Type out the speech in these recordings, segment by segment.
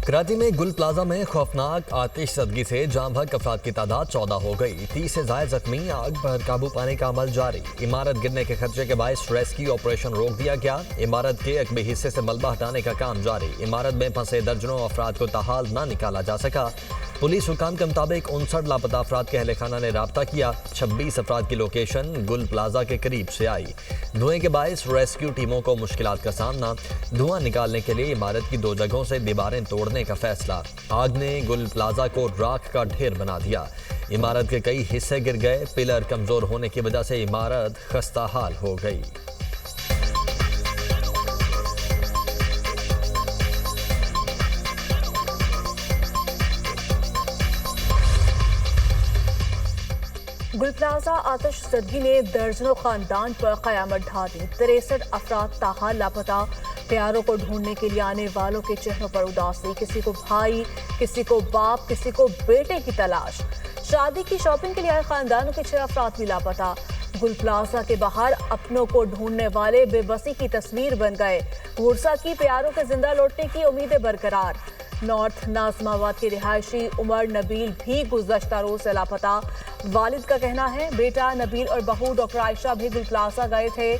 कराची में गुल प्लाजा में खौफनाक आतिश ज़दगी से जाम बहक अफराद की तादाद 14 हो गई। 30 से ज़ायद जख्मी। आग पर काबू पाने का अमल जारी। इमारत गिरने के खदशे के बायस रेस्क्यू ऑपरेशन रोक दिया गया। इमारत के अकबी हिस्से से मलबा हटाने का काम जारी। इमारत में फंसे दर्जनों अफराद को ताहाल ना निकाला जा सका। पुलिस हुकाम के मुताबिक 59 लापता अफराद के अहले खाना ने राब्ता किया। 26 अफराद की लोकेशन गुल प्लाजा के करीब से आई। धुएं के बायस रेस्क्यू टीमों को मुश्किलात का सामना। धुआं निकालने के लिए इमारत की 2 जगहों से दीवारें तोड़ने का फैसला। आग ने गुल प्लाजा को राख का ढेर बना दिया। इमारत के कई हिस्से गिर गए। पिलर कमजोर होने की वजह से इमारत खस्ता हाल हो गई। गुल प्लाजा आतिश ज़दगी ने दर्जनों खानदान पर क़यामत ढा दी। 63 अफराद ताहाल लापता। प्यारों को ढूंढने के लिए आने वालों के चेहरों पर उदासी। किसी को भाई, किसी को बाप, किसी को बेटे की तलाश। शादी की शॉपिंग के लिए आए खानदानों के 6 अफराद भी लापता। गुल प्लाजा के बाहर अपनों को ढूंढने वाले बेबसी की तस्वीर बन गए। गुरसा की प्यारों के जिंदा लौटने की उम्मीदें बरकरार। नॉर्थ नाजमाबाद के रिहायशी उमर नबील भी गुज़श्ता रोज से लापता। वालिद का कहना है बेटा नबील और बहू डॉक्टर आयशा भी गुल प्लाजा गए थे।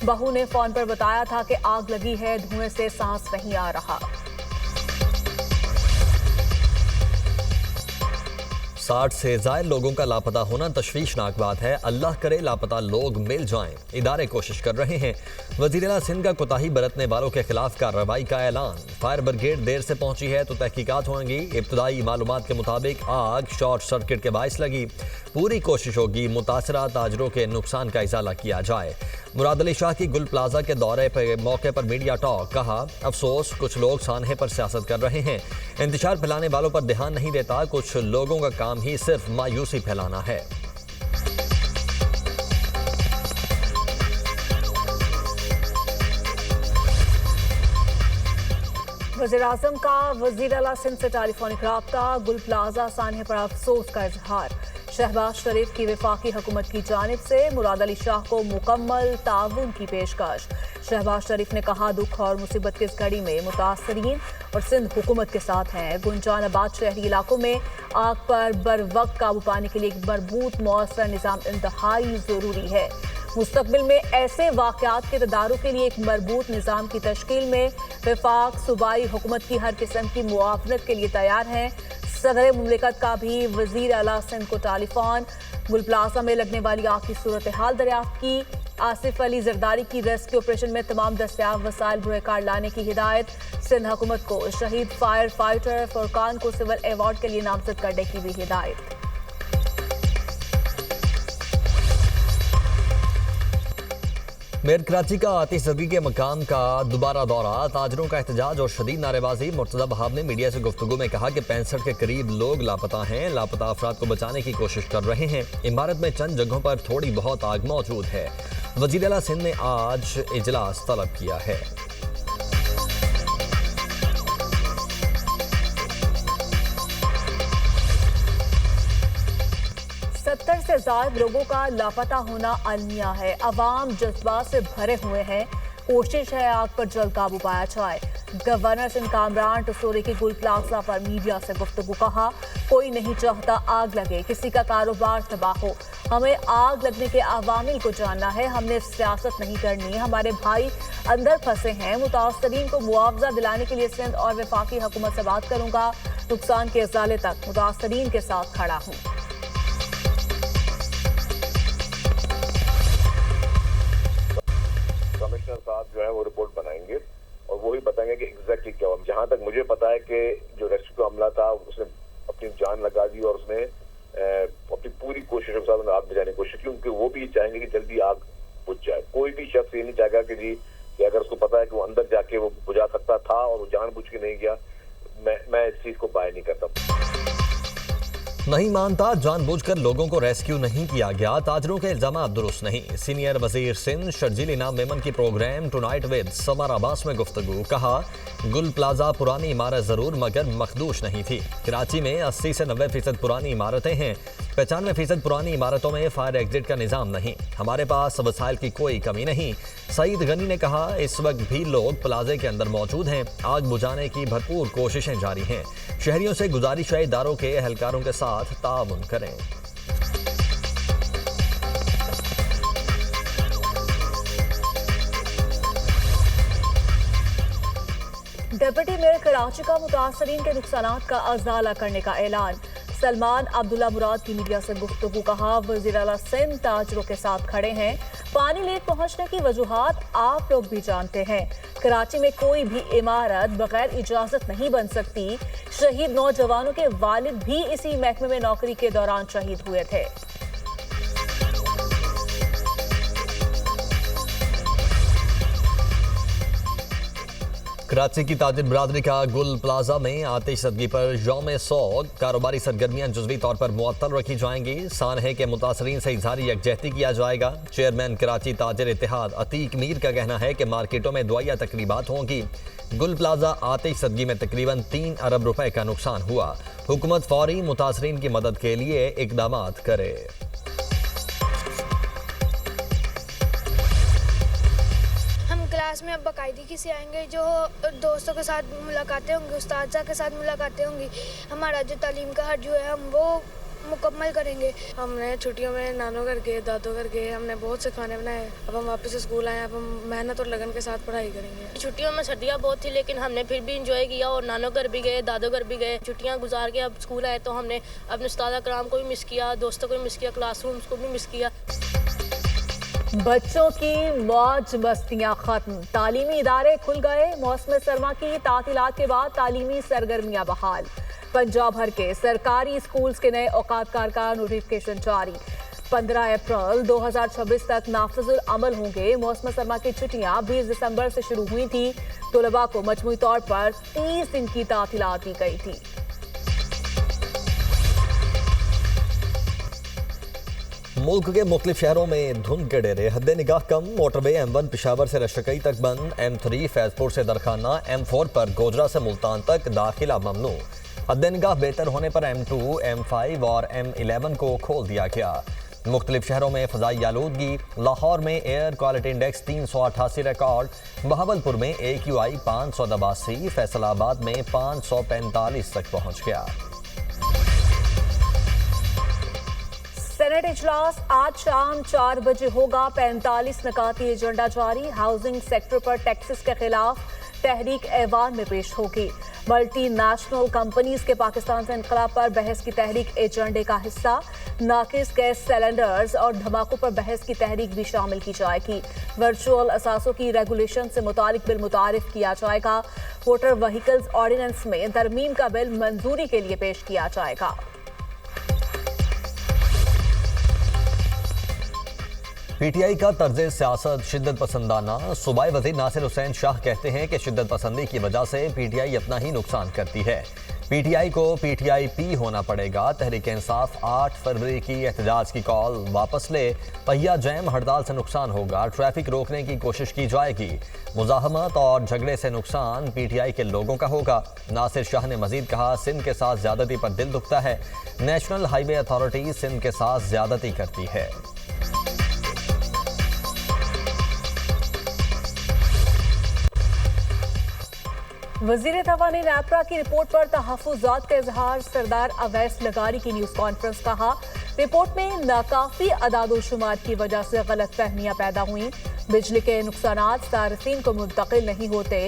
बहू ने फोन पर बताया था कि आग लगी है, धुएं से सांस नहीं आ रहा। 60 से ज़ायद लोगों का लापता होना तशवीशनाक बात है। अल्लाह करे लापता लोग मिल जाएं। इदारे कोशिश कर रहे हैं। वज़ीर-ए-आला सिंध का कोताही बरतने वालों के खिलाफ कार्रवाई का ऐलान। फायर ब्रिगेड देर से पहुंची है तो तहकीकात होंगी। इब्तदाई मालूमात के मुताबिक आग शॉर्ट सर्किट के बायस लगी। पूरी कोशिश होगी मुतासरा ताजरों के नुकसान का इजाला किया जाए। मुराद अली शाह की गुल प्लाजा के दौरे पर मौके पर मीडिया टॉक। कहा अफसोस कुछ लोग सानहे पर सियासत कर रहे हैं। इंतशार फैलाने वालों पर ध्यान नहीं देता। कुछ लोगों का काम ही सिर्फ मायूसी फैलाना है। वज़ीर-ए-आज़म का वज़ीर-ए-आला सिंध से टेलीफोनिक राब्ता। गुल प्लाजा सानहे पर अफसोस का इजहार। शहबाज शरीफ की वफाकी हुकूमत की जानिब से मुराद अली शाह को मुकम्मल ताउन की पेशकश। शहबाज शरीफ ने कहा दुख और मुसीबत की इस घड़ी में मुतासरीन और सिंध हुकूमत के साथ हैं। गुंजानाबाद शहरी इलाकों में आग पर बर वक्त काबू पाने के लिए एक मजबूत मौसर निज़ाम इंतहाई ज़रूरी है। मुस्तकबिल में ऐसे वाक़यात के तदारुक के लिए एक मजबूत निज़ाम की तश्कील में वफाक सूबाई हुकूमत की हर किस्म की मुआवनत के लिए तैयार हैं। सदर मुमलिकत का भी वज़ीर-ए-आला सिंध को टेलीफोन। गुल प्लाजा में लगने वाली आग की सूरत हाल दरियाफ्त की। आसिफ अली जरदारी की रेस्क्यू ऑपरेशन में तमाम दस्तियाब वसाइल बुरेकार लाने की हिदायत। सिंध हुकूमत को शहीद फायर फाइटर फुरकान को सिविल अवार्ड के लिए नामजद करने की भी हिदायत। मेयर कराची का आतिश ज़दगी के मकाम का दोबारा दौरा। ताजरों का एहतजाज और शदीद नारेबाजी। मुर्तज़ा बहाब ने मीडिया से गुफ्तगू में कहा कि 65 के करीब लोग लापता हैं। लापता अफराद को बचाने की कोशिश कर रहे हैं। इमारत में चंद जगहों पर थोड़ी बहुत आग मौजूद है। वज़ीर-ए-आला सिंध ने आज इजलास तलब किया है। से ज़ायद लोगों का लापता होना अलमिया है। अवाम जज्बात से भरे हुए हैं। कोशिश है आग पर जल्द काबू पाया जाए। गवर्नर सिंध कामरान टसोरी की गुल प्लाजा पर मीडिया से गुफ्तगू। कहा कोई नहीं चाहता आग लगे, किसी का कारोबार तबाह हो। हमें आग लगने के अवामिल को जानना है। हमने सियासत नहीं करनी है। हमारे भाई अंदर फंसे हैं। मुतासरीन को मुआवजा दिलाने के लिए सिंध और वफाकी हुकूमत से बात करूंगा। नुकसान के इजाले तक मुतासरीन के साथ खड़ा हूँ। कमिश्नर साहब जो है वो रिपोर्ट बनाएंगे और वो ही बताएंगे कि एग्जैक्टली क्या हुआ। जहां तक मुझे पता है कि जो रेस्क्यू का अमला था उसने अपनी जान लगा दी और उसने अपनी पूरी कोशिशों के साथ आग बुझाने की कोशिश की, क्योंकि वो भी चाहेंगे कि जल्दी आग बुझ जाए। कोई भी शख्स ये नहीं चाहेगा कि जी कि अगर उसको पता है कि वो अंदर जाके वो बुझा सकता था और वो जानबूझ के नहीं गया। मैं इस चीज को बाय नहीं करता। नहीं मानता। जानबूझकर लोगों को रेस्क्यू नहीं किया गया। ताजरों के इल्जामात दुरुस्त नहीं। सीनियर वजीर सिंध शर्जील इनाम मेमन की programme tonight with Samar Abbas में गुफ्तगू। कहा गुल प्लाजा पुरानी इमारत जरूर मगर मखदूश नहीं थी। कराची में 80 से 90% पुरानी इमारतें हैं। 95% पुरानी इमारतों में फायर एग्जिट का निजाम नहीं। हमारे पास वसाइल की कोई कमी नहीं। सईद गनी ने कहा, इस वक्त भी लोग प्लाजे के अंदर मौजूद हैं। आग बुझाने की भरपूर कोशिशें जारी हैं। शहरियों से गुजारिश है इदारों के एहलकारों के साथ ताउन करें। डिप्टी मेयर कराची का मुतासरीन के नुकसानात का अजाला करने का ऐलान। सलमान अब्दुल्ला मुराद की मीडिया से गुफ्तगू। कहा, वज़ीर आला सिंध ताजरों के साथ खड़े हैं। पानी लेट पहुंचने की वजूहात आप लोग भी जानते हैं। कराची में कोई भी इमारत बगैर इजाजत नहीं बन सकती। शहीद नौजवानों के वालिद भी इसी महकमे में नौकरी के दौरान शहीद हुए थे। कराची की ताजिर बरादरी का गुल प्लाजा में आतिशज़दगी पर यौम सोग कारोबारी सरगर्मियां जुज़वी तौर पर मुअत्तल रखी जाएंगी। सान है कि मुतासरीन से इज़हारी यकजहती किया जाएगा। चेयरमैन कराची ताजिर इत्तेहाद अतीक मीर का कहना है कि मार्केटों में दुआया तकरीबात होंगी। गुल प्लाजा आतिशज़दगी में तकरीबन 3 अरब रुपए का नुकसान हुआ। हुकूमत फौरी मुतासरीन की मदद के लिए इक़दामात करे। क्लास में अब बाकायदगी से आएंगे। जो दोस्तों के साथ मुलाकातें होंगी, उस्ताद के साथ मुलाकातें होंगी। हमारा जो तालीम का हर जो है हम वो मुकम्मल करेंगे। हमने छुट्टियों में नानों घर गए, दादों घर गए, हमने बहुत से खाने बनाए। अब हम वापस स्कूल आए। अब हम मेहनत और लगन के साथ पढ़ाई करेंगे। छुट्टियों में सर्दियाँ बहुत थी, लेकिन हमने फिर भी इंजॉय किया और नानों घर भी गए, दादों घर भी गए। छुट्टियाँ गुजार के अब स्कूल आए तो हमने अपने उस्ताद कराम को भी मिस किया, दोस्तों को भी मिस किया, क्लासरूम्स को भी मिस किया। बच्चों की मौज मस्तियां खत्म, तालीमी इदारे खुल गए। मौसम सरमा की तातीलात के बाद तालीमी सरगर्मियां बहाल। पंजाब भर के सरकारी स्कूल्स के नए औकात कार का नोटिफिकेशन जारी। 15 अप्रैल 2026 तक नाफिजुल अमल होंगे। मौसम सरमा की छुट्टियां 20 दिसंबर से शुरू हुई थी। तलबा को मजमूई तौर पर 30 दिन की तातीलात दी गई थी। मुल्क के मुख्तलिफ शहरों में धुंध के डेरे, हद निगाह कम। मोटरवे M1 पिशावर से रशकई तक बंद। M3 फैजपुर से दरखाना, M4 पर गोजरा से मुल्तान तक दाखिला ममनू। हद निगाह बेहतर होने पर M2, M5 और M11 को खोल दिया गया। मुख्तलिफ शहरों में फ़ज़ाई आलूदगी। लाहौर में air quality index 388 record. Bahawalpur में AQI 582, फैसलाबाद में 545 तक पहुँच गया। सेनेट इजलास आज शाम 4 बजे होगा। 45 नकाती एजेंडा जारी। हाउसिंग सेक्टर पर टैक्सेस के खिलाफ तहरीक ऐवान में पेश होगी। मल्टीनेशनल कंपनीज के पाकिस्तान से इनकलाब पर बहस की तहरीक एजेंडे का हिस्सा। नाकिस गैस सिलेंडर्स और धमाकों पर बहस की तहरीक भी शामिल की जाएगी। वर्चुअल असासों की रेगुलेशन से मुतालिक बिल मुतारिफ किया जाएगा। मोटर व्हीकल्स ऑर्डिनेंस में तरमीम का बिल मंजूरी के लिए पेश किया जाएगा। PTI का तर्ज सियासत शिद्दत पसंदाना। सूबाई वजीर नासिर हुसैन शाह कहते हैं कि शिद्दत पसंदी की वजह से PTI अपना ही नुकसान करती है। PTI को PTIP होना पड़ेगा। तहरीक इंसाफ 8 फरवरी की एहतजाज की कॉल वापस ले। पहिया जैम हड़ताल से नुकसान होगा, ट्रैफिक रोकने की कोशिश की जाएगी। मुजाहमत और झगड़े से नुकसान PTI के लोगों का होगा। नासिर शाह ने मजीद कहा, सिंध के साथ ज्यादती पर दिल दुखता है। नेशनल हाईवे अथॉरिटी सिंध के साथ ज्यादती करती है। वजीर तवानी नैपरा की रिपोर्ट पर तहफ्फुज़ात का इजहार। सरदार अवैस लगारी की न्यूज़ कॉन्फ्रेंस। कहा, रिपोर्ट में नाकाफी अदादोशुमार की वजह से गलत फहमियाँ पैदा हुई। बिजली के नुकसानात सार्फिन को मुंतकिल नहीं होते।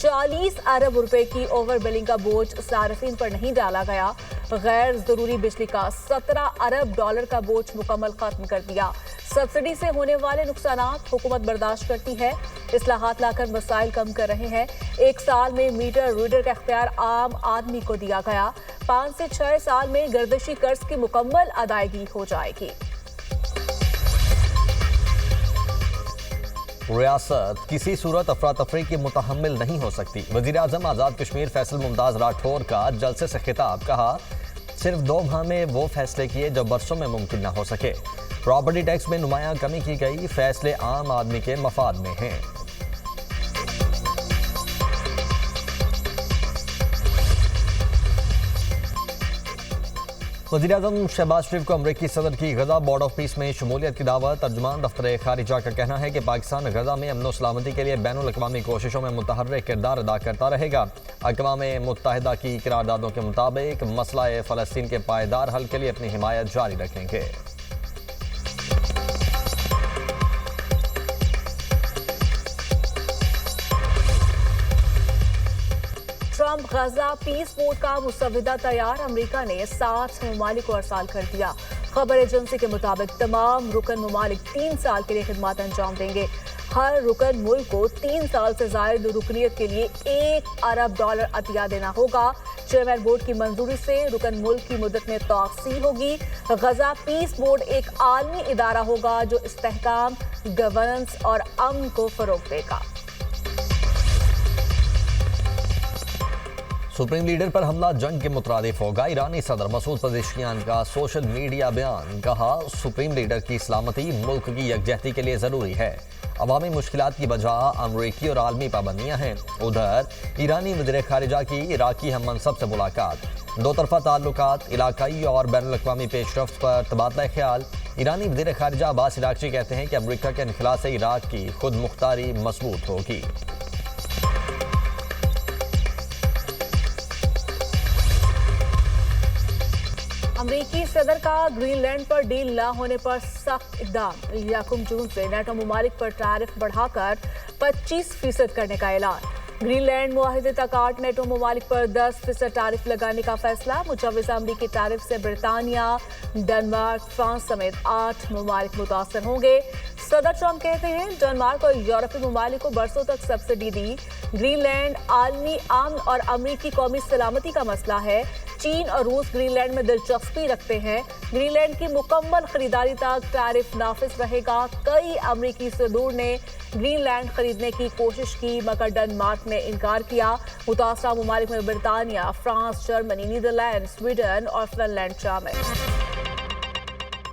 40 अरब रुपए की ओवर बिलिंग का बोझ सार्फिन पर नहीं डाला गया। गैर जरूरी बिजली का 17 अरब डॉलर का बोझ मुकम्मल खत्म कर दिया। सब्सिडी से होने वाले नुकसानात हुकूमत बर्दाश्त करती है। इस्लाहात लाकर मसाइल कम कर रहे हैं। 1 साल में मीटर रीडर का इख्तियार आम आदमी को दिया गया। 5 से 6 साल में गर्दिशी कर्ज की मुकम्मल अदायगी हो जाएगी। रियासत किसी सूरत अफरा तफरी की मुतहम्मिल नहीं हो सकती। वज़ीर आज़म आज़ाद कश्मीर फैसल मुमताज़ राठौर का जलसे से खिताब। कहा, सिर्फ 2 माह में वो फैसले किए जो बरसों में मुमकिन न हो सके। प्रॉपर्टी टैक्स में नुमायां कमी की गई। फैसले आम आदमी के मफाद में हैं। वज़ीर-ए-आज़म शहबाज शरीफ को अमरीकी सदर की गजा बोर्ड ऑफ पीस में शमूलियत की दावत। तर्जुमान दफ्तर खारिजा का कहना है कि पाकिस्तान गजा में अमन सलामती के लिए बैनुल अक़वामी कोशिशों में मुतहर्रिक किरदार अदा करता रहेगा। अक़वाम मुत्तहिदा की करारदादों के मुताबिक मसला फ़लस्तीन के पायदार हल के लिए अपनी हिमायत जारी रखेंगे। ट्रंप गजा पीस बोर्ड का मुसव्विदा तैयार, अमेरिका ने 60 ममालिक को अरसाल कर दिया। खबर एजेंसी के मुताबिक तमाम रुकन ममालिक 3 साल के लिए खिदमत अंजाम देंगे। हर रुकन मुल्क को 3 साल से जायद रुकनियत के लिए $1 अरब अतिया देना होगा। चेयरमैन बोर्ड की मंजूरी से रुकन मुल्क की मुद्दत में तौसीह होगी। गजा पीस बोर्ड एक आलमी इदारा होगा जो इस्तेहकाम, गवर्नेंस और अमन को फरोग देगा। सुप्रीम लीडर पर हमला जंग के मुतरादिफ होगा। ईरानी सदर मसूद पज़ेश्कियान का सोशल मीडिया बयान। कहा, सुप्रीम लीडर की सलामती मुल्क की यकजहती के लिए ज़रूरी है। अवामी मुश्किलात की वजह अमरीकी और आलमी पाबंदियाँ हैं। उधर ईरानी वज़ीर खारिजा की इराकी हम मनसब से मुलाकात। दो तरफा ताल्लुकात, इलाकाई और बैनुल अक़वामी पेशरफ्त पर तबादला ख्याल। ईरानी वज़ीर खारिजा अब्बास इराक़ची कहते हैं कि अमरीका के इनखिला से इराक की खुद मुख्तारी मजबूत होगी। अमरीकी सदर का ग्रीनलैंड पर डील न होने पर सख्त इक़दाम। 1 जून से नेटो ममालिक पर टैरिफ बढ़ाकर 25% करने का ऐलान। ग्रीनलैंड मुआहिदे तक 8 नेटो ममालिक पर 10% टैरिफ लगाने का फैसला। मुजव्वज़ा अमरीकी टैरिफ से ब्रितानिया, डेनमार्क, फ्रांस समेत 8 ममालिक मुतासर होंगे। सदर ट्रंप कहते हैं डेनमार्क और यूरोपीय ममालिक को बरसों तक सब्सिडी दी। ग्रीनलैंड आलमी अमन और अमरीकी कौमी सलामती का मसला है। चीन और रूस ग्रीनलैंड में दिलचस्पी रखते हैं। ग्रीनलैंड की मुकम्मल खरीदारी तक टैरिफ नाफिज रहेगा। कई अमरीकी सदूर ने ग्रीनलैंड खरीदने की कोशिश की मगर डेनमार्क ने इनकार किया। मुतासरा ममालिक में ब्रितानिया, फ्रांस, जर्मनी, नीदरलैंड, स्वीडन और फिनलैंड शामिल।